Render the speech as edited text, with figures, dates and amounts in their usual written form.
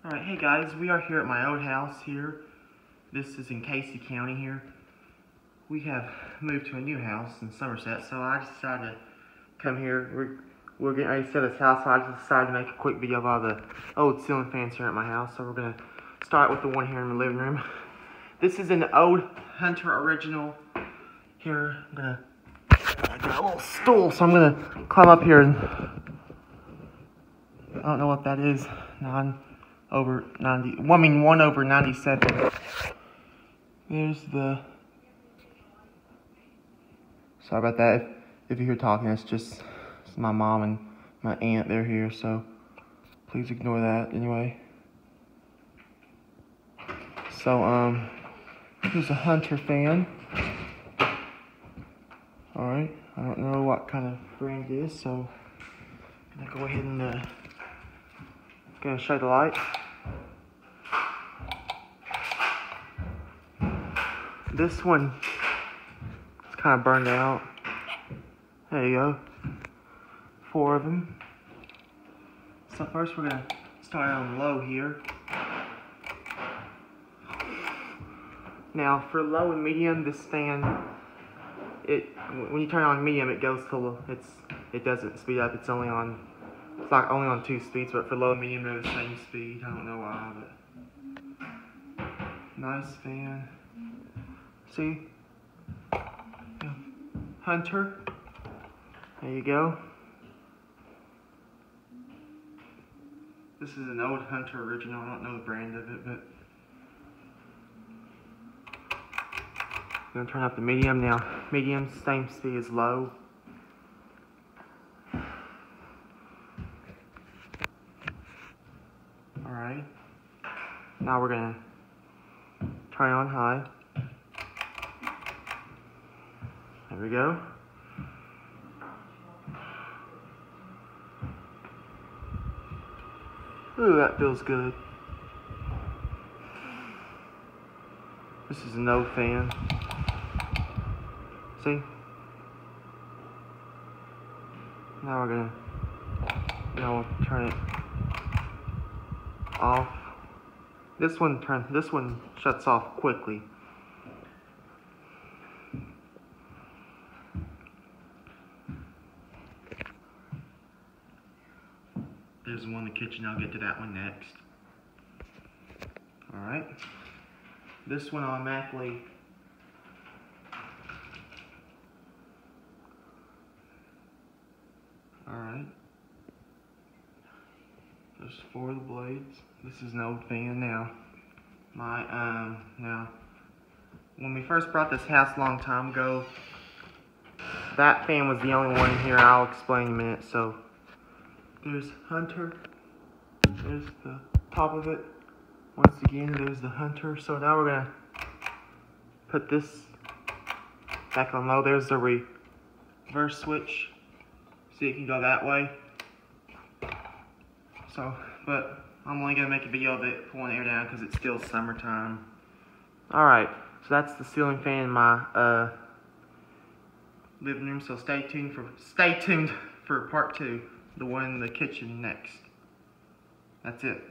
Alright, hey guys, we are here at my old house here. This is in Casey County here. We have moved to a new house in Somerset, so I decided to come here. We're getting ready to set this house, so I just decided to make a quick video of all the old ceiling fans here at my house. So we're going to start with the one here in the living room. This is an old Hunter original. Here, I got a little stool, so I'm going to climb up here and I don't know what that is. 1 over 97. There's the, sorry about that if you hear talking, it's my mom and my aunt, they're here, so please ignore that anyway. So here's a Hunter fan. Alright, I don't know what kind of brand it is, so I'm gonna go ahead and gonna show the light. This one is kind of burned out. There you go. 4 of them. So first we're gonna start on low here. Now for low and medium, this fan, when you turn on medium, it goes to it doesn't speed up. It's only on. It's like only on 2 speeds, but for low and medium, they're the same speed. I don't know why, but nice fan. See? Yeah. Hunter. There you go. This is an old Hunter original. I don't know the brand of it, but I'm gonna turn up the medium now. Medium, same speed as low. Alright, now we're going to turn on high. There we go. Ooh, that feels good. This is an old fan. See? Now we're going to turn it off. This one shuts off quickly. There's one in the kitchen. I'll get to that one next. Alright. This one automatically alright. There's 4 of the blades. This is an old fan now. Now, when we first brought this house a long time ago, that fan was the only one here. I'll explain in a minute. So, there's Hunter. There's the top of it. Once again, there's the Hunter. So now we're gonna put this back on low. There's the reverse switch. So you can go that way. So, but I'm only going to make a video of it pulling air down because it's still summertime. Alright, so that's the ceiling fan in my living room. So stay tuned for part 2, the one in the kitchen next. That's it.